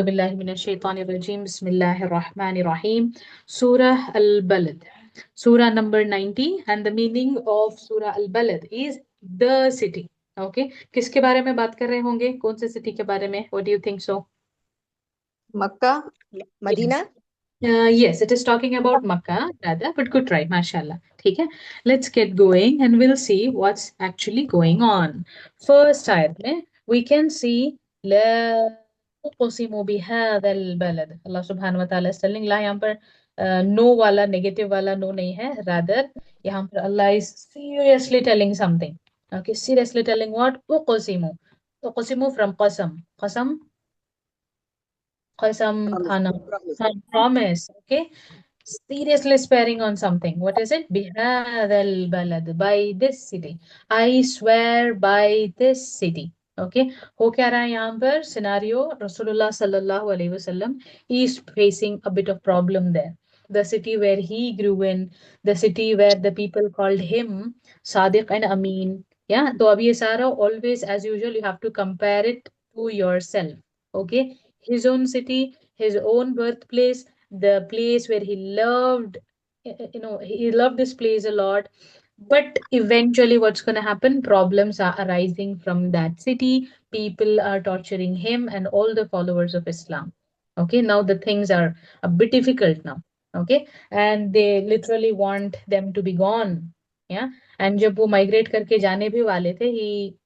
Billahiminashaitanirrajim. Bismillahirrahmanirrahim. Surah Al-Balad. Surah number 90 and the meaning of Surah Al-Balad is the city. Okay. किसके बारे में बात कर रहे होंगे? कौन से city के बारे में? What do you think so? Makkah, Yes. Medina. Yes, it is talking about Makkah rather, but good try, mashallah. ठीक है? Let's get going and we'll see what's actually going on. First ayat में we can see لا أقسم بهذا البلد. Allah subhanahu wa ta'ala is telling ला यहाँ पर no वाला negative वाला no नहीं है, rather यहाँ पर Allah is seriously telling something. Okay, seriously telling what? أقسم. أقسم from qasam. Qasam Qasam Promise. khana. Promise. Promise. Okay. Seriously swearing on something. What is it? Bihadal balad. By this city. I swear by this city. Okay. हो क्या रहा है यहाँ पर scenario? Rasulullah sallallahu alaihi wasallam is facing a bit of problem there. The city where he grew in, the city where the people called him Sadiq and Amin. Yeah. तो अब ये सारा always as usual you have to compare it to yourself. Okay. His own city, his own birthplace, the place where he loved, he loved this place a lot. But eventually, what's going to happen? Problems are arising from that city. People are torturing him and all the followers of Islam. Okay, now the things are a bit difficult now. Okay, and they literally want them to be gone. Yeah, and जब वो migrate करके जाने भी वाले थे, he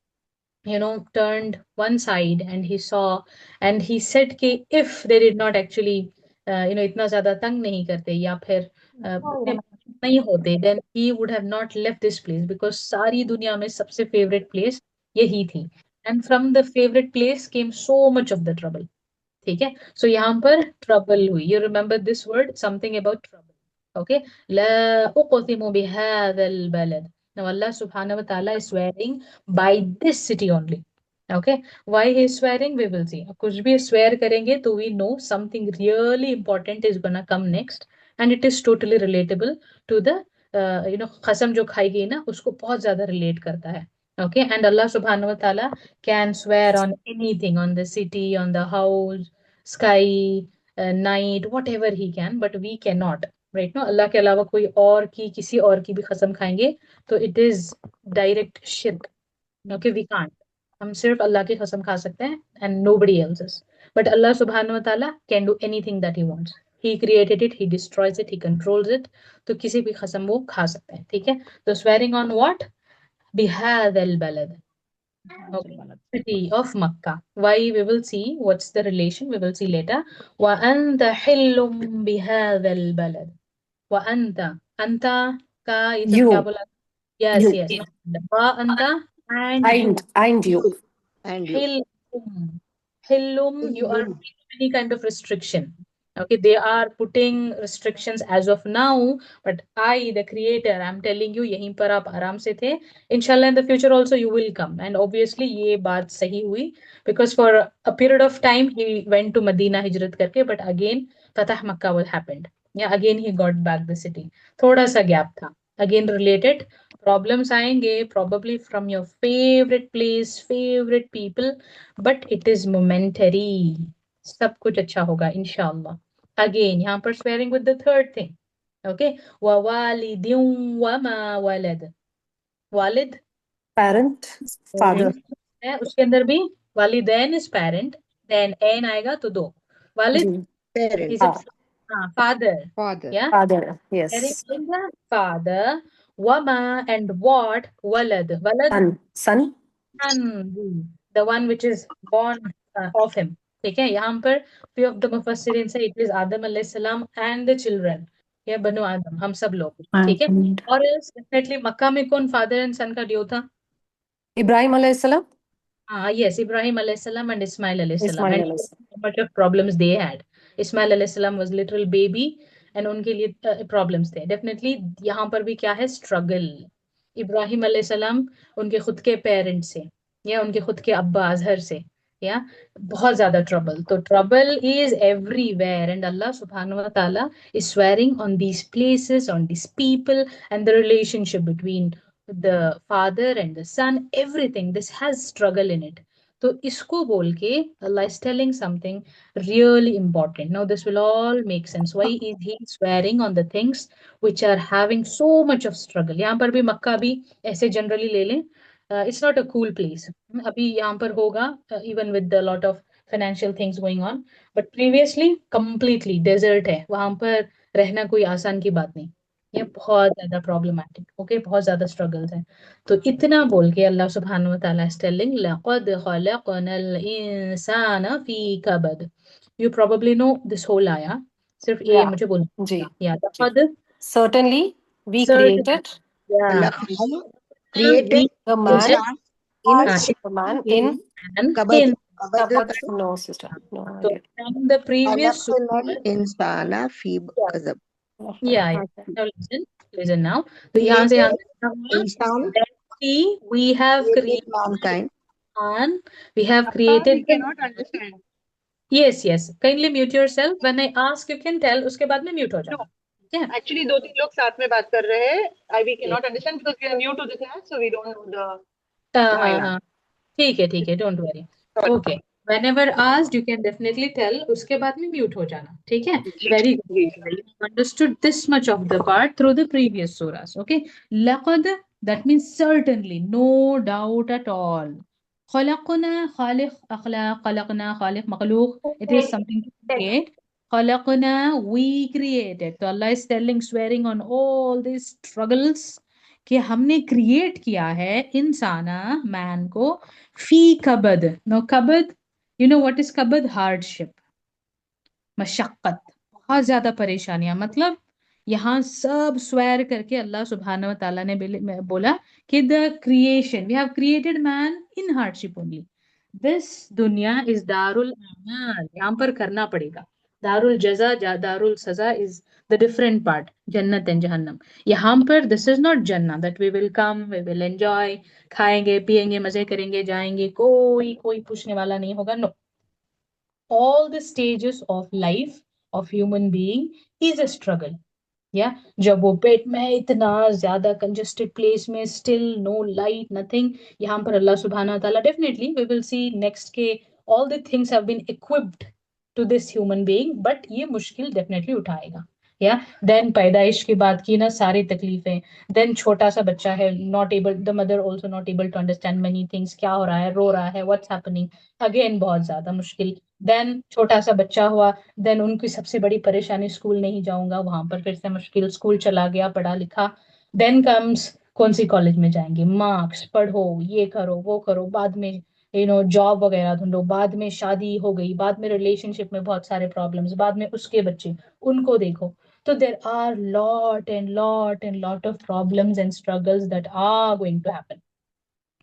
turned one side and he saw and he said कि if they did not actually इतना ज्यादा तंग नहीं करते या फिर इतने नहीं होते then he would have not left this place because सारी दुनिया में सबसे favorite place यही थी and from the favorite place came so much of the trouble. ठीक है so यहाँ पर trouble हुई. You remember this word, something about trouble. Okay, لا أقسم بهذا البلد. Now Allah subhanahu wa ta'ala is swearing by this city only. Okay, why he is swearing we will see. कुछ भी swear करेंगे तो we know something really important is gonna come next and it is totally relatable to the कसम जो खाई गई ना उसको बहुत ज्यादा relate करता है. Okay, and Allah subhanahu wa ta'ala can swear on anything, on the city, on the house, sky, night, whatever he can, but we cannot. Right no Allah के अलावा कोई और की किसी और की भी कसम खाएंगे तो इट इज डायरेक्ट शिर्क. Okay we can't. हम सिर्फ अल्लाह की कसम खा सकते हैं and nobody else's. But Allah सुब्हानहू व तआला can do anything that he wants. He created it, he destroys it, he controls it. तो किसी भी कसम वो खा सकते हैं. ठीक है तो स्वेरिंग ऑन व्हाट? बिहादल बलद. Okay. City of Makkah. Why we will see what's the relation we will see later. وأنت حل بهذا البلد. وأنت أنت का ये सब क्या You, बोला? Yes, you, yes. وأنت and you. and you. And you. Hillum. Hillum, you are free from any kind of restriction. Okay, they are putting restrictions as of now, but I, the creator, I'm telling you, यहीं पर आप आराम से थे. Inshallah, in the future also you will come. And obviously ये बात सही हुई because for a period of time he went to Medina हिजरत करके, but again Fatah Makkah will happened. Yeah, again he got back the city. थोड़ा सा gap था. Again related. Problems आएंगे probably from your favorite place, favorite people, but it is momentary. सब कुछ अच्छा होगा इंशाल्लाह. Again यहाँ पर swearing with the third thing. Okay, ووالد وما ولد. वालिद Parent, father. है उसके अंदर भी. वालिदैन is parent, then n आएगा तो दो. वालिद जी. Parent. is a father. Father. Yeah, Father, very yes. the father. Wama and what? Walad. Walad Son. son, the one which is born of him. ठीक है यहाँ पर few of the मुफस्सिरीन say it is Adam alayhi salam and the children. ये बनु आदम हम सब लोग. ठीक है And और else definitely मक्का में कौन father and son का ड्यू था? Ibrahim alayhi salam. Yes, Ibrahim alayhi salam and Ismail alayhi salam. Ismail And alayhi salam. how much of problems they had. Ismail alayhi salam was literal baby and उनके लिए problems थे. Definitely यहाँ पर भी क्या है? Struggle. Ibrahim alayhi salam उनके खुद के पेरेंट्स से या उनके खुद के अब्बा अजहर से या बहुत ज्यादा ट्रबल. तो ट्रबल इज एवरीवेयर एंड अल्लाह सुब्हानहू व तआला is swearing on these places, on these people, and the relationship between the father and the son. Everything this has struggle in it. तो इसको बोल के Allah is telling something really important. Now this will all make sense. Why is he swearing on the things which are having so much of struggle? यहाँ पर भी मक्का भी ऐसे generally ले लें. It's not a cool place. अभी यहाँ पर होगा even with the lot of financial things going on. But previously completely desert है. वहाँ पर रहना कोई आसान की बात नहीं. ये बहुत ज्यादा प्रॉब्लमैटिक. ओके, बहुत ज्यादा स्ट्रगल्स हैं. तो इतना बोल के अल्लाह सुब्हानहू व तआला इज टेलिंग लक़द ख़लक़नल इंसाना फी कबद. You probably know this whole ayah. सिर्फ ये Yeah. मुझे बोलना जी. या जी. लक़द Certainly, we certainly created yeah Allah created we the man, insan in हाँ the man in and kabad. in. Kabad Kabad. ka No, sister. No So idea. from the previous khalaqnal surah, insana fi yeah kabad. yeah. Okay. Now listen now. तो यहाँ से Created क्या हुआ? insan, Then we have created created mankind. man, we have Appa, created we cannot understand. yes kindly mute yourself when I ask you can tell उसके बाद में mute हो No, जाना. ठीक है? actually, दो तीन लोग साथ में बात कर रहे हैं. We cannot understand because we are new to the class, so we don't know the हाँ ayah. हाँ ठीक है don't worry. Sorry. Okay, whenever asked you can definitely tell, उसके बाद में म्यूट हो जाना. ठीक है? जी, वेरी जी. Good. You understood this much of the part through the previous surahs. Okay, laqad, that means certainly, no doubt at all. खलकना खालिक अखलाक खलकना खालिक मखलूक, it is something to create. खलकना, we created. तो Allah is telling, swearing on all these struggles कि हमने create किया है इंसाना man को फी कबद. नो कबद, यू नो व्हाट इज कबद? हार्डशिप, मशक्कत, बहुत ज्यादा परेशानियां. मतलब यहाँ सब स्वेर करके अल्लाह सुब्हानहू व तआला ने बोला कि the creation, we have created man in hardship only. This दुनिया इज दारुल अमाल. यहाँ पर करना पड़ेगा. दारुल जजा दारुल सजा इज द डिफरेंट पार्ट. जन्नत एंड जहन्नम. यहाँ पर दिस इज नॉट जन्नत that we will come, we will enjoy, खाएंगे पिएंगे मजे करेंगे जाएंगे, कोई कोई पूछने वाला नहीं होगा. No, all the stages of life of human being is a struggle. या जब वो पेट में है इतना ज्यादा कंजेस्टेड प्लेस में, स्टिल नो लाइट नथिंग. यहाँ पर अल्लाह सुब्हाना ताला definitely we will see next के all the things have been equipped to this human being, but ये मुश्किल डेफिनेटली उठाएगा. या देन पैदाइश की बात की ना, सारी तकलीफें. देन छोटा सा बच्चा है, not able, the mother also not able to understand many things. क्या हो रहा है, रो रहा है, व्हाट्स हैपनिंग, अगेन बहुत ज्यादा मुश्किल. देन छोटा सा बच्चा हुआ, देन उनकी सबसे बड़ी परेशानी स्कूल नहीं जाऊंगा, वहां पर फिर से मुश्किल. स्कूल चला गया, पढ़ा लिखा, देन कम्स कौन सी कॉलेज में जाएंगे, मार्क्स, पढ़ो, ये करो वो करो, बाद में जॉब वगैरह ढूंढो, बाद में शादी हो गई, बाद में रिलेशनशिप में बहुत सारे प्रॉब्लम्स, बाद में उसके बच्चे, उनको देखो. तो there are lot of problems and struggles that are going to happen.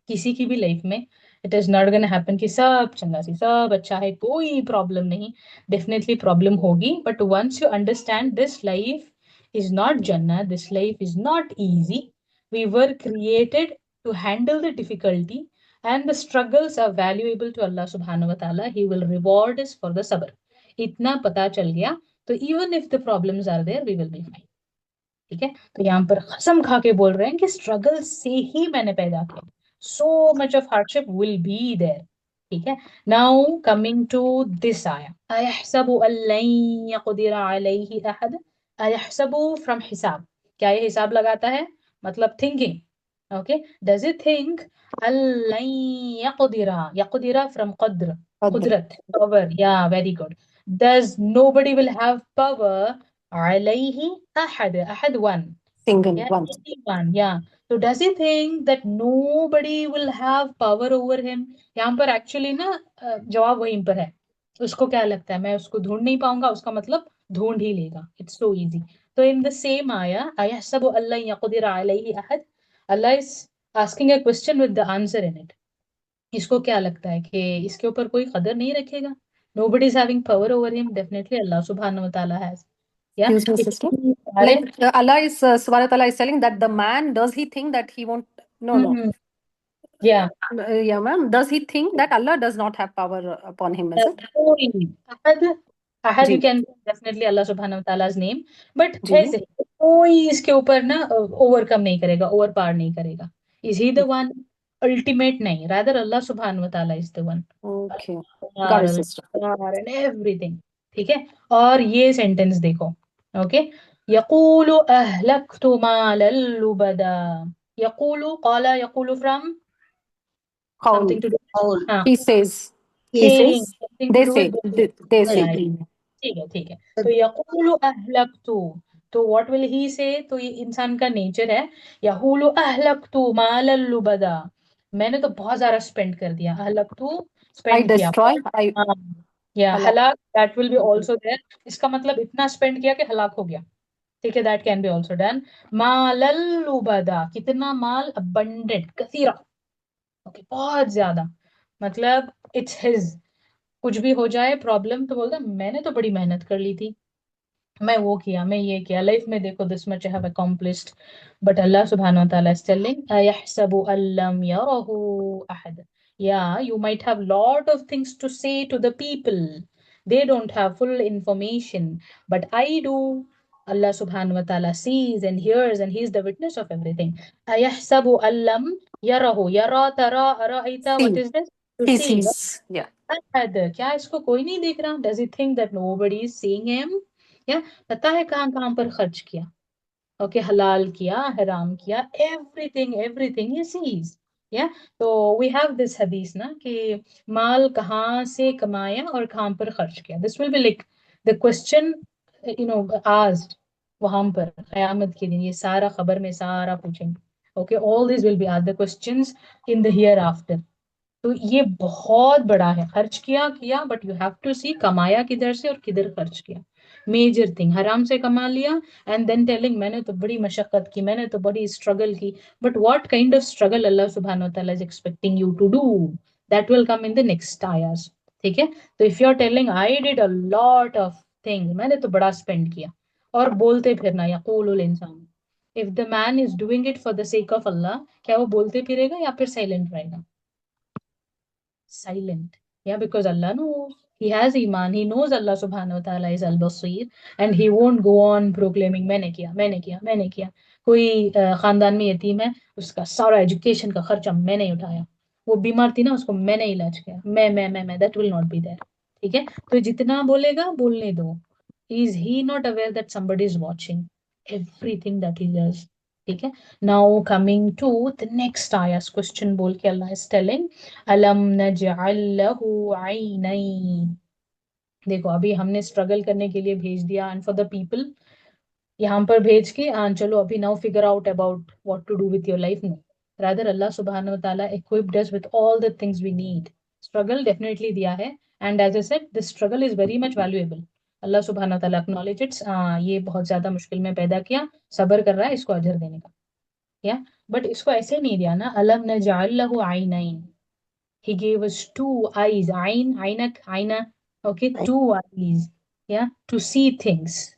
किसी की भी लाइफ में it is not gonna happen कि सब चंगा सी सब अच्छा है, कोई प्रॉब्लम नहीं. डेफिनेटली प्रॉब्लम होगी, but once you understand this life is not जन्नत, this life is not easy. We were created to handle the difficulty and the struggles are valuable to Allah सुब्हानहू व तआला. He will reward us for the सब्र. इतना पता चल गया तो even if the problems are there we will be fine. ठीक है? तो यहाँ पर कसम खा के बोल रहे हैं कि स्ट्रगल से ही मैंने पैदा किया. So much of hardship will be there. ठीक है? Now coming to this ayah. أيحسب أن لن يقدر عليه أحد. أيحسب from हिसाब. क्या ये हिसाब लगाता है? मतलब thinking. Okay? Does it think أن لن يقدر, يقدر from قدر, Qadr. قدرت, power. Yeah, very good. Does nobody will have power عليه أحد, أحد one. Single Yeah, one. anyone. Yeah. So does he think that nobody will have power over him? यहाँ पर actually ना जवाब वहीं पर है. उसको क्या लगता है मैं उसको ढूंढ नहीं पाऊंगा, उसका मतलब ढूंढ ही लेगा. It's so easy. तो इन द सेम आया अयहसबु अल्ला यक़दिर अलैहि अहद, Allah is asking a question with the answer in it. इसको क्या लगता है कि इसके ऊपर कोई कदर नहीं रखेगा? Nobody is having power over him. Definitely Allah subhanahu wa ta'ala has. Yeah. Excuse me, sister. इतनी सारे Like Allah is Subhanahu wa Ta'ala is telling that the man, does he think that he won't? No, no. yeah. Yeah, ma'am. Does he think that Allah does not have power upon him? Is it? Ahad, you ji. can definitely Allah subhanahu wa ta'ala's name, but जी. ऐसे कोई इसके ऊपर ना overcome नहीं करेगा, over पार नहीं करेगा. Is he the one ultimate नहीं, rather Allah subhanahu wa ta'ala is the one. Okay. Got it, sister. And everything. ठीक है, और ये सेंटेंस देखो. ओके, यकूलु अहलक्तु मालल लुबदा. यकूलु, qala यकूलु from Qawl. something to do. Qawl. हाँ, He says. He saying, says. something They to do say. with They right. say. ठीक है, ठीक है. तो यकूलु अहलक्तु, तो व्हाट विल ही से? तो ये इंसान का नेचर है. यकूलु अहलक्तु मालल लुबदा, मैंने तो बहुत ज्यादा स्पेंड कर दिया. अहलक्तु, I स्पेंड किया. destroy. I हाँ, या halak. हलाक, that will be Okay. Also there. इसका मतलब इतना स्पेंड किया कि हलाक हो गया. ठीक है, that can be also done. मालल लुबदा, कितना माल? अबंडेंट, कसीरा. ओके, बहुत ज्यादा. मतलब इट्स हिज. कुछ भी हो जाए प्रॉब्लम तो बोलता मैंने तो बड़ी मेहनत कर ली थी, मैं वो किया, मैं ये किया, लाइफ में देखो this much I have accomplished. But Allah सुब्हानहू व तआला इज टेलिंग अयहसबु अल्लम यरहु अहद. Yeah, you might have lot of things to say to the people. They don't have full information, but I do. Allah subhanahu wa ta'ala sees and hears and he is the witness of everything. Ayahsabu allam yarahu. Yara, tara, araita. What See. is this? To He see. sees. Yeah. क्या इसको कोई नहीं देख रहा? Does he think that nobody is seeing him? या पता है कहाँ कहाँ पर खर्च किया. ओके, हलाल किया, हराम किया, एवरीथिंग एवरीथिंग ही सीज. या, तो वी हैव दिस हदीस ना कि माल कहाँ से कमाया और कहाँ पर खर्च किया. This will be like the question, asked वहां पर कयामत के दिन. ये सारा खबर में सारा पूछेंगे. Okay, all this will be asked the questions in the here after. तो ये बहुत बड़ा है. खर्च किया किया, बट यू हैव टू सी कमाया किधर से और किधर खर्च किया. मेजर थिंग, हराम से कमा लिया एंड देन टेलिंग मैंने तो बड़ी मशक्कत की, मैंने तो बड़ी स्ट्रगल की. But what kind of struggle Allah सुब्हानहू व तआला is expecting you to do, that will come in the next आयर्स. ठीक है, तो if you are telling I did a lot of things, मैंने तो बड़ा स्पेंड किया, और बोलते फिरना, यक़ूलुल इंसान. If the man is doing it for the sake of Allah, क्या वो बोलते फिरेगा या फिर साइलेंट रहेगा? Silent. Yeah, because Allah knows. He has iman. He knows Allah subhanahu wa ta'ala is al-basir, and he won't go on proclaiming मैंने किया, मैंने किया, मैंने किया. कोई खानदान में यतीम है, उसका सारा एजुकेशन का खर्चा मैंने ही उठाया. वो बीमार थी ना, उसको मैंने इलाज किया. मैं that will not be there. ठीक है, तो जितना बोलेगा बोलने दो. Is he not aware that somebody is watching everything that he does? ठीक है, now coming to the next ayah, question बोल के Allah is telling अलम नजअल लहू ऐनैन. देखो, अभी हमने स्ट्रगल करने के लिए भेज दिया, एंड फॉर द पीपल यहाँ पर भेज के चलो अभी now figure out about what to do with your life. No, rather Allah सुब्हानहू व तआला equipped us with all the things we need. Struggle definitely दिया है, and as I said this struggle is very much valuable. Allah सुब्हानहू व तआला acknowledge it's. ये बहुत ज्यादा मुश्किल में पैदा किया, सब्र कर रहा है, इसको अजर देने का. या, बट इसको ऐसे नहीं दिया ना, अलम नजअल लहू ऐनैन. He gave us two eyes. Ain, ainak, aina. Okay, two eyes. Yeah, to see things,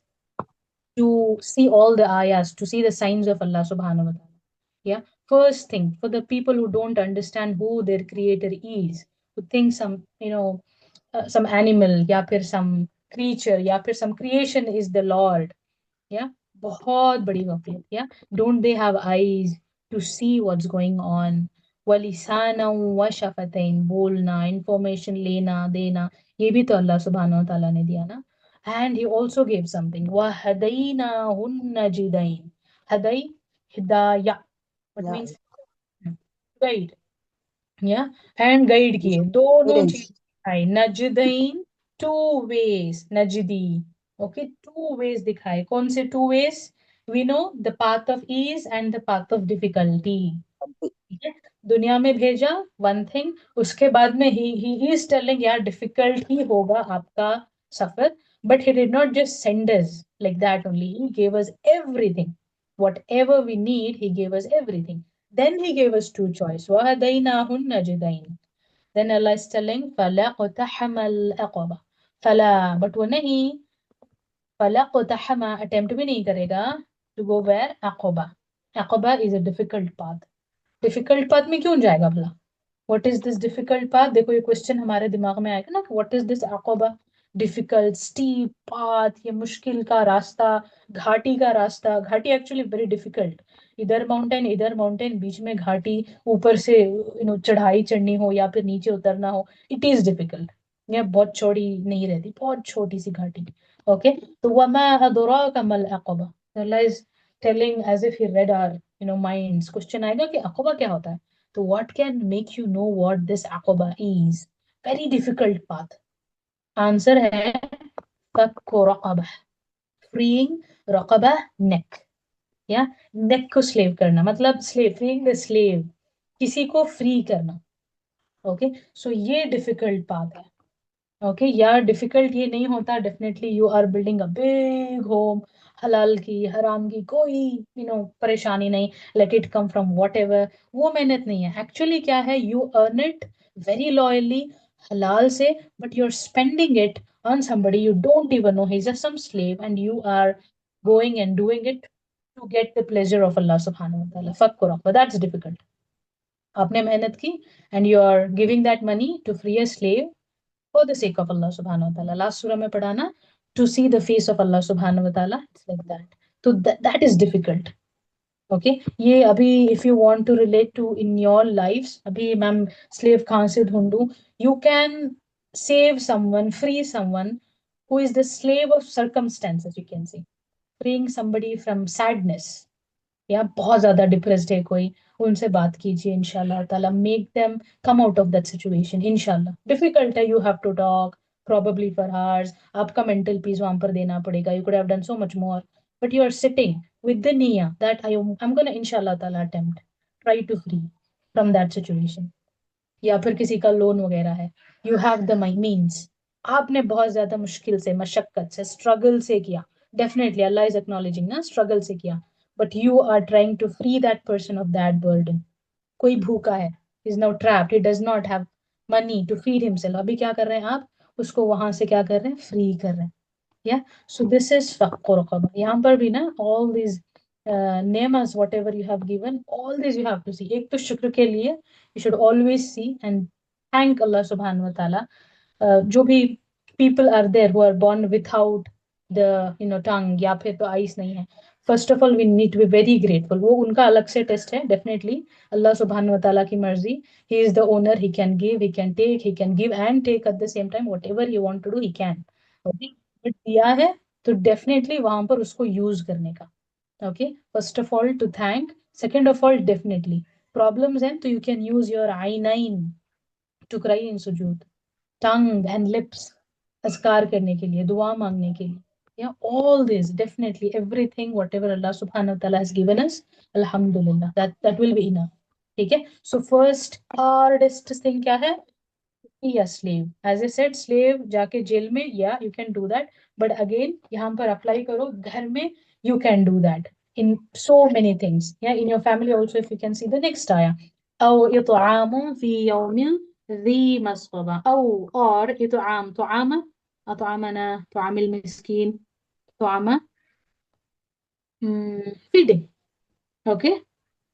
to see all the ayahs, to see the signs of Allah subhanahu wa ta'ala. Yeah, first thing, for the people who don't understand who their creator is, who think some, some animal, या फिर some creature, या फिर some creation is the Lord. Yeah, बहुत बड़ी गफलत. Yeah, don't they have eyes to see what's going on? वलिसाना व शफतैन, बोलना, information लेना देना, ये भी तो अल्लाह सुब्हानहू व तआला ने दिया ना. And he also gave something, व हदैनाहुन नजिदैन. हदै, हिदाया, what means guide. Yeah, and guide किए, दोनों Guidance. चीज दिखाई. नजदैन, टू वेज, नजदी. ओके, टू वेज दिखाए. कौन से two ways? We know the path of ease and the path of difficulty. ठीक है, दुनिया में भेजा वन थिंग, उसके बाद में ही इज टेलिंग यार डिफिकल्ट ही होगा आपका सफर. But he did not just send us like that only, he gave us everything. whatever we need, he gave us everything. Then he gave us two choice. وَهَدَيْنَاهُ النَّجْدَيْنِ. Then Allah is telling فَلَقْتَحَمَ الْعَقَبَةَ. फला, but वो नहीं, फलaqtahama attempt भी नहीं करेगा to go where? Uqba. Uqba is a difficult path. Difficult path में क्यों जाएगा भला? What is this difficult path? देखो, ये क्वेश्चन हमारे दिमाग में आएगा ना, what is this Uqba? Difficult steep path, ये मुश्किल का रास्ता, घाटी का रास्ता. घाटी एक्चुअली वेरी डिफिकल्ट. इधर माउंटेन बीच में घाटी, ऊपर से चढ़ाई चढ़नी हो या फिर नीचे उतरना हो, इट इज डिफिकल्ट। यह बहुत चौड़ी नहीं रहती, बहुत छोटी सी घाटी। ओके, तो वमा अदराका मल अक़बा, Allah is telling as if he read our minds. Question आएगा कि अक़बा क्या होता है, तो what can make you know what this अक़बा is, very difficult path. Answer है फक्कु रक़बा, फ्रीइंग रक़बा, नेक, या नेक को स्लेव करना, मतलब स्लेव, फ्रीइंग द स्लेव, किसी को फ्री करना। ओके, सो ये डिफिकल्ट पाथ है। ओके, यार डिफिकल्ट ये नहीं होता, definitely you are building a big home, हलाल की हराम की कोई परेशानी नहीं, let it come from whatever, वो मेहनत नहीं है। एक्चुअली क्या है, you earn it very loyally हलाल से, but you are spending it on somebody you don't even know, he's just some slave and you are going and doing it to get the pleasure of Allah subhanahu wa ta'ala. Fakkur, but that's difficult. आपने मेहनत की and you are giving that money to free a slave for the sake of Allah subhanahu wa ta'ala. Last surah में पढ़ा ना, to see the face of Allah subhanahu wa ta'ala, it's like that. So that is difficult. Okay, ये अभी if you want to relate to in your lives, अभी ma'am slave कहाँ से ढूंढूं, you can save someone, free someone who is the slave of circumstances, you can say, freeing somebody from sadness, या बहुत ज्यादा depressed है कोई, उनसे बात कीजिए इंशाल्लाह ताला, make them come out of that situation इंशाल्लाह। डिफिकल्ट है, you have to talk probably for hours, आपका मेंटल पीस वहां पर देना पड़ेगा, you could have done so much more, but you are sitting with the niyyah that I'm going to inshallah ta'ala attempt, try to free from that situation। या फिर किसी का loan वगैरह है, यू हैव द मीन्स, आपने बहुत ज्यादा मुश्किल से, मशक्कत से, स्ट्रगल से किया, डेफिनेटली अल्लाह इज एक्नॉलेजिंग ना, स्ट्रगल से किया, but you are trying to free that person of that burden. कोई भूखा है, is now trapped, he does not have money to feed himself, अभी क्या कर रहे हैं आप, उसको वहां से क्या कर रहे हैं, फ्री कर रहे हैं। या सो दिस इज फक्कु रक़बा। यहाँ पर भी ना all this names whatever you have given, all this you have to see. एक तो शुक्र के लिए you should always see and thank Allah subhanahu wa ta'ala। जो भी people are there who are born without the tongue, या फिर तो आइस नहीं है, first of all we need to be very grateful, वो उनका अलग से टेस्ट है डेफिनेटली, अल्लाह सुब्हान व तआला की मर्जी, he is the owner, he can give, he can take, he can give and take at the same time, whatever you want to do he can. Okay, but दिया है तो definitely वहां पर उसको यूज करने का। okay, first of all to thank, second of all definitely problems हैं तो you can use your I9 to cry in sujood, tongue and lips azkar करने के लिए, दुआ मांगने के लिए, yeah, all this definitely everything whatever Allah subhanahu wa ta'ala has given us, alhamdulillah, that will be enough। ठीक है, so first hardest thing क्या है, be a slave, as I said, slave जाके जेल में, yeah, you can do that, but again यहाँ पर apply करो घर में, you can do that in so many things, yeah, in your family also, if you can see the next ayah, أو إطعام في يوم ذي مسغبة، أو or إطعام طعامة، أطعمنا طعام المسكين، طعامة feeding, okay,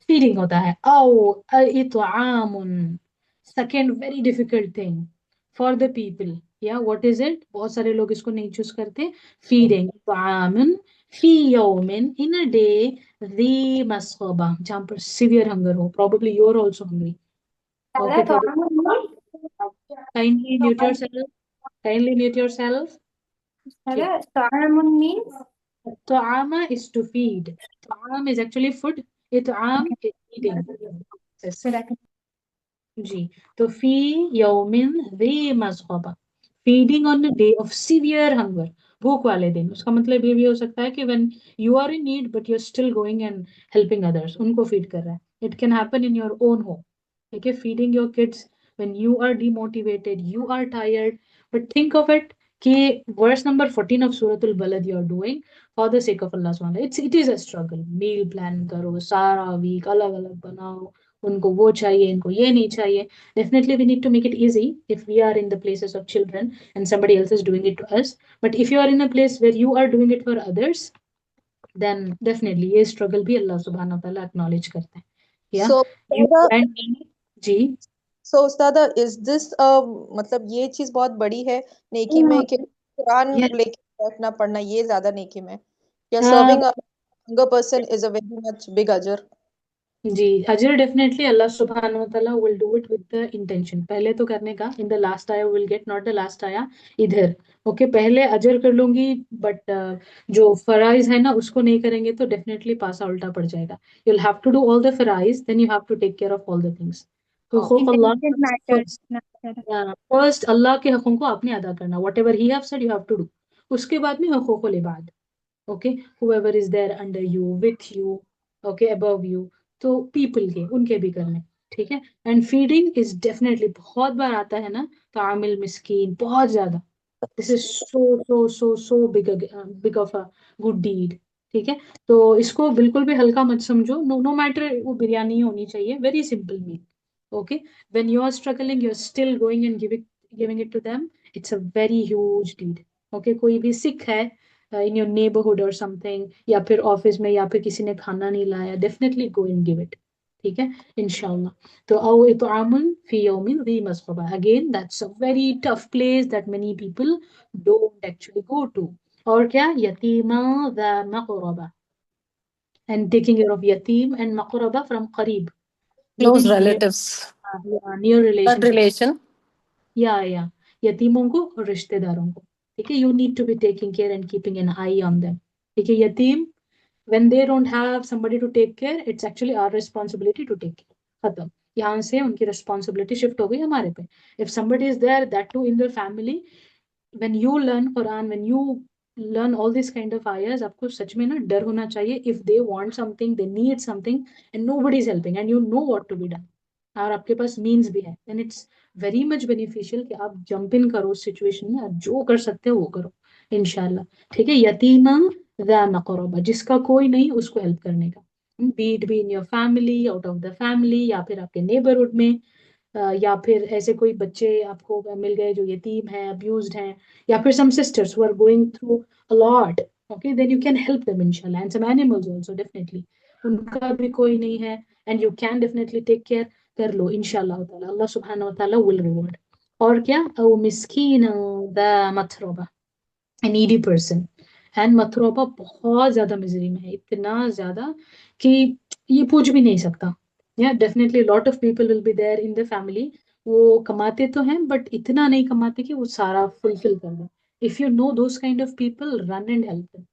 feeding होता है, أو إطعام, second very difficult thing for the people, yeah, what is it, बहुत सारे लोग इसको नहीं choose करते, feeding, طعام في يوم, in a day, ذي مسغبة, जहाँ पर severe hunger हो, probably you're also hungry, okay, kindly mute yourself, kindly mute yourself, yeah. means طعام is to feed, طعام is actually food, إطعام is eating, जी, तो फी यौमिन ذी मज़ग़बा, feeding on the day of severe hunger, भूख वाले दिन, उसका मतलब ये भी हो सकता है कि when you are in need but you are still going and helping others, उनको फीड कर रहा है, it can happen in your own home, ठीक है, feeding your kids when you are demotivated, you are tired, but think of it कि verse number 14 of सूरतुल बलद you are doing for the sake of Allah सुब्हानहू, it is a struggle, meal plan करो, सारा week अलग अलग बनाओ, उनको वो चाहिए, इनको ये नहीं चाहिए, definitely we need to make it easy if we are in the places of children and somebody else is doing it to us, but if you are in a place where you are doing it for others, then definitely ये struggle भी अल्लाह सुब्हानहू व तआला acknowledge करते हैं, yeah, So, you Ustada, and me, ji, Ustada, is this मतलब ये चीज बहुत बड़ी है नेकी में कि कुरान yes, लेके बैठना पढ़ना ये ज्यादा नेकी में, या uh, serving a younger person is a very much big ajr? जी अजर डेफिनेटली अल्लाह सुब्हानहू व तआला will do it with the intention. पहले तो करने का इन द लास्ट आया will get, not the last आया इधर। ओके पहले अजर कर लूंगी, बट जो फराइज है ना उसको नहीं करेंगे तो डेफिनेटली पासा उल्टा पड़ जाएगा। You will have to do all the फराइज, then you have to take care of all the things. तो हुकूक Allah Intention matters. Matter. First Allah के हकों को आपने अदा करना, whatever he have said you have to do. उसके बाद में हुकूकुल इबाद, okay whoever is there under you, with you, okay above you, तो people के उनके भी करने, ठीक है। एंड फीडिंग इज डेफिनेटली, बहुत बार आता है ना तामिल मिस्कीन, बहुत ज्यादा। This is so big of a good deed, ठीक है। तो इसको बिल्कुल भी हल्का मत समझो। नो मैटर वो बिरयानी होनी चाहिए, very simple meal, okay. When you are struggling you are still going and giving it to them, it's a very huge deed, okay. कोई भी सिख है इन योर नेबरहुड और समथिंग, या फिर ऑफिस में, या फिर किसी ने खाना नहीं लाया, definitely go and give it, ठीक है इंशाल्लाह। तो आओ इतआमुन फी यौमिन ज़ी मस्ग़बा, again that's a very tough place that many people don't actually go to. और क्या, यतीमा ذا मक़रबा, एंड टेकिंग केयर ऑफ यतीम एंड मक़रबा फ्रॉम करीब, Close meaning relatives, near blood relationship, relation. या यतीमों को और रिश्तेदारों को, ठीक है। You need to be taking care and keeping N I on them, ठीक है। यतीम when they don't have somebody to take care, it's actually our responsibility to take care, खत्म। यहाँ से उनकी responsibility shift हो गई हमारे पे। if somebody is there, that too in their family, when you learn Quran, when you learn all these kind of ayahs, आपको सच में ना डर होना चाहिए। if they want something, they need something and nobody is helping and you know what to be done, और आपके पास means भी है, then it's very much beneficial कि आप जंप इन करो उस सिचुएशन में, आप जो कर सकते हो वो करो इंशाल्लाह, ठीक है। यतीमा ذا मक़रबा, जिसका कोई नहीं उसको हेल्प करने का, beat be in your family, out of the family, या फिर आपके नेबरहुड में, या फिर ऐसे कोई बच्चे आपको मिल गए जो यतीम हैं, अब्यूज्ड हैं, या फिर some sisters who are going through a lot, okay then you can help them इंशाल्लाह। And some animals also definitely, उनका भी कोई नहीं है and you can definitely take care, कर लो इंशाल्लाह ताला, अल्लाह सुब्हानहू व तआला विल रिवॉर्ड। और क्या, औ मिस्कीन दा मथरबा, a needy person। एंड मथुराबा बहुत ज्यादा मिजरी में है, इतना ज्यादा कि ये पूछ भी नहीं सकता। या definitely lot of people will be there in the family, वो कमाते तो हैं बट इतना नहीं कमाते कि वो सारा फुलफिल कर दें। If you know those kind of people, run and help them,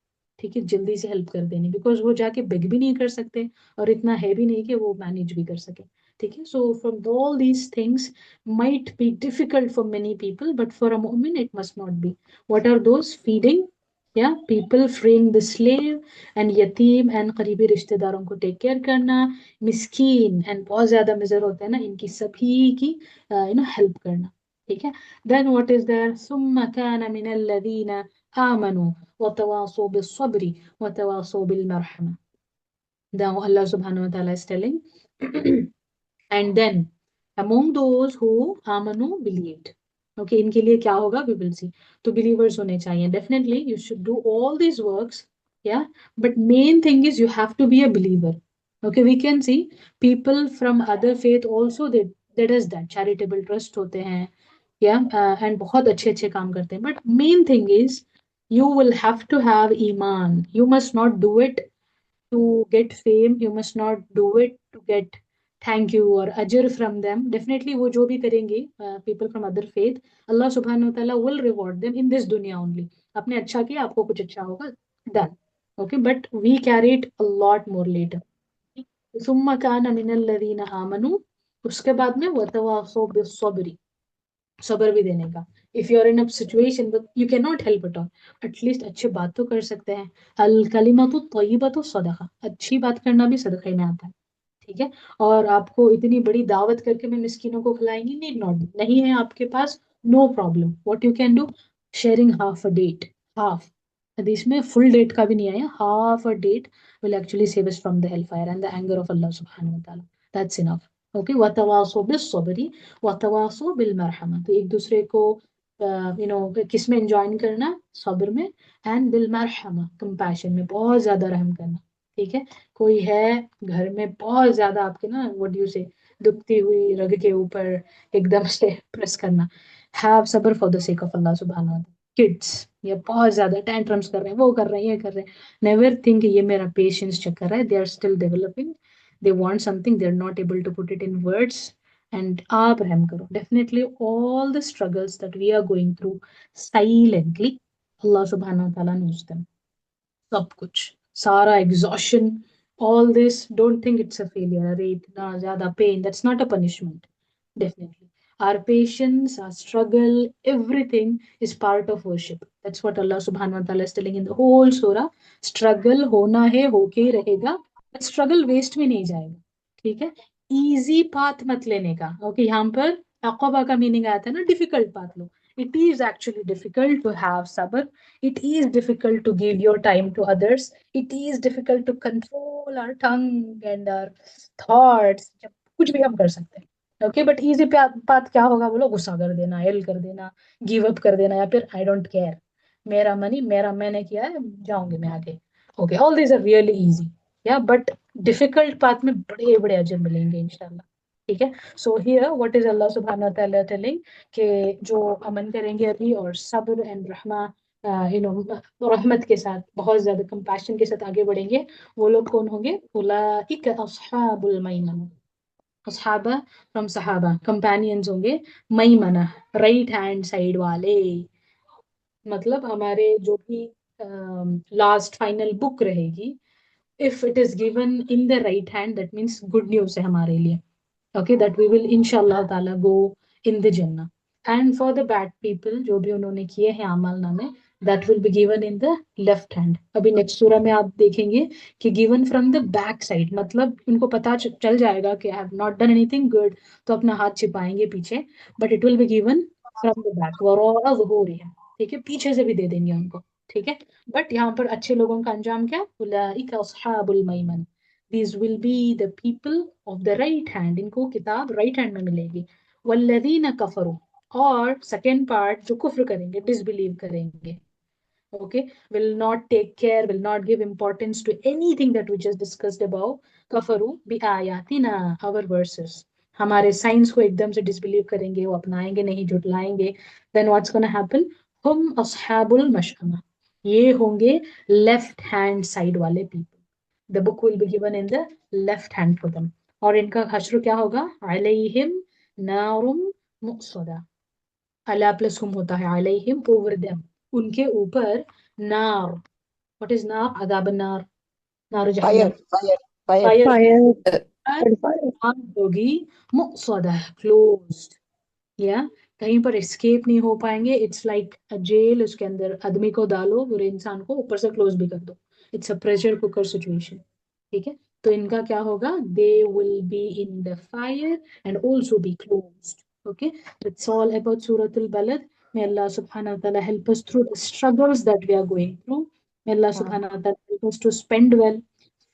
ठीक है, जल्दी से हेल्प कर देनी, बिकॉज वो जाके बेग भी नहीं कर सकते और इतना है भी नहीं कि वो मैनेज भी कर सके, ठीक है। So from all these things might be difficult for many people, but for a mu'min it must not be. What are those? Feeding, yeah, people, freeing the slave, and yatim and करीबी रिश्तेदारों को take care करना, मिस्कीन and बहुत ज्यादा miser होते हैं ना, इनकी सभी की हेल्प करना, ठीक है। देन व्हाट इज देयर, सुम्मा कान मिनल लदीना आमनु वतवासौ बिस्सब्री वतवासौ बिलमरहमा। Now Allah subhanahu wa ta'ala is telling and then among those who amanu believed, okay, इनके लिए क्या होगा, we will see। तो believers होने चाहिए, definitely you should do all these works, yeah, but main thing is you have to be a believer, okay। We can see people from other faith also, they does that, charitable trust होते हैं, yeah, and बहुत अच्छे अच्छे काम करते हैं, but main thing is you will have to have iman, you must not do it to get fame, you must not do it to get thank you or ajr from them। Definitely वो जो भी करेंगे people from other faith, Allah subhanahu wa ta'ala will reward them in this dunya only। आपने अच्छा किया, आपको कुछ अच्छा होगा, done, okay, but we carry it a lot more later। सुम्मा कान मिनल लदीना आमनु, उसके बाद में वतवासौ बिस्सब्री, सब्र भी देने का। If you are in a situation but you can not help it all, at least अच्छे बात तो कर सकते हैं। अल कलिमतु तय्यबतु सदका, अच्छी बात करना भी सदक़े में आता है, ठीक है। और आपको इतनी बड़ी दावत करके मैं मिस्किनों को खिलाएंगी, नीड नॉट, नहीं है आपके पास, no problem, what you can do, sharing half a date, half, हदीस में फुल डेट का भी नहीं आया, half a date will actually save us from the hellfire and the anger of Allah सुब्हानहू व तआला, दैट्स इनफ, ओके। वतवासौ बिस्सब्री वतवासौ बिलमरहमा, तो एक दूसरे को किस में एंजॉइन करना, सब्र में, एंड बिलमरहमा, कंपैशन में, बहुत ज्यादा रहम करना, ठीक है। कोई है घर में बहुत ज्यादा आपके ना, व्हाट यू से, दुखती हुई रग के ऊपर एकदम से प्रेस करना, हैव सब्र for the sake of Allah सुब्हानहू व तआला। किड्स ये बहुत ज्यादा टेंट्रम्स कर रहे हैं, वो कर रहे हैं, ये कर रहे हैं, नेवर थिंक ये मेरा पेशेंस चेक कर रहा है, they are still developing, they want something, they're not able to put it in words, and aap rahm karo. Definitely all the struggles that we are going through silently, Allah subhanahu wa ta'ala knows them. सब कुछ, सारा exhaustion, all this, don't think it's a failure. अरे इतना ज़्यादा pain, that's not a punishment. Definitely. Our patience, our struggle, everything is part of worship. That's what Allah subhanahu wa ta'ala is telling in the whole surah. Struggle होना है, होके ही रहेगा, but struggle waste में नहीं जाएगा. ठीक है? Easy path मत लेने का. Okay, यहाँ पर अक़बा का meaning आया था ना, difficult path low. It is actually difficult to have sabr. It is difficult to give your time to others. It is difficult to control our tongue and our thoughts. जब कुछ भी हम कर सकते हैं. ओके, बट इजी पाथ क्या होगा बोलो? गुस्सा कर देना, एल कर देना, गिव अप कर देना, या फिर आई डोंट केयर, मेरा मनी, मेरा, मैंने किया है, जाऊंगी मैं आगे. Okay, all these are really easy. Yeah but difficult path में बड़े बड़े अजर मिलेंगे इंशाल्लाह. ठीक है. So here what is Allah सुब्हानहू व तआला टेलिंग कि जो अमन करेंगे अभी और सब्र एंड रहमा, रहमत के साथ, बहुत ज्यादा कंपैशन के साथ आगे बढ़ेंगे, वो लोग कौन होंगे? उलाइक अस्हाबुल मैमना. असहाबा फ्रॉम सहाबा, कंपेनियंस होंगे. मैमना, राइट हैंड साइड वाले, मतलब हमारे जो भी लास्ट फाइनल बुक रहेगी, if it is given in the right hand, that means good news है हमारे लिए. Okay, that we will inshallah ta'ala go in the Jannah. And for the bad people, जो भी उन्होंने किए हैं अमल नामे, that will be given in the left hand. अभी next सूरा में आप देखेंगे कि given from the back side, मतलब उनको पता चल जाएगा कि I have not done anything good, तो अपना हाथ छिपाएंगे पीछे, but it will be given from the back. वराअ ज़ुहूरिहिम. ठीक है, पीछे से भी दे देंगे उनको. ठीक है, बट यहाँ पर अच्छे लोगों का अंजाम क्या? उलाइका अस्हाबुल Memon. These will be the people of the right hand. इनको किताब right hand में मिलेगी. वल्लज़ीना कफरू, और सेकेंड पार्ट जो कुफ्र करेंगे, डिसबिलीव करेंगे, okay, will not take care, will not give importance to anything that we just discussed about. कफरू बि आयातिना, our verses, हमारे साइंस को एकदम से डिसबिलीव करेंगे, वो अपनाएंगे नहीं, जुटलाएंगे. Then what's gonna happen? हम अस्हाबुल मशअमा, ये होंगे लेफ्ट हैंड साइड वाले people. The book will be given in the left hand for them. और इनका हश्र क्या होगा? अलैहिम नारुम मुक़सदा. अला प्लस हुम होता है, अलैहिम ओवर देम, उनके ऊपर, नार. व्हाट इज नार? अदाब नार, नार Fire, जहन्नम, fire. फायर. Fire. नार होगी मुक़सदा, क्लोज्ड. या कहीं पर एस्केप नहीं हो पाएंगे. इट्स लाइक अ जेल, उसके अंदर आदमी को डालो, बुरे इंसान को, ऊपर से क्लोज भी कर दो. It's a pressure cooker situation. ठीक है, तो इनका क्या होगा? They will be in the fire and also be closed. Okay, that's all about सूरतुल बलद. May Allah subhanahu wa ta'ala help us through the struggles that we are going through. May Allah subhanahu wa ta'ala help us to spend well,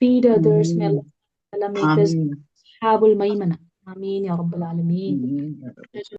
feed others. May Allah subhanahu wa ta'ala make us Ameen. ashabul maymana. Ameen ya rabbal alameen. Ameen.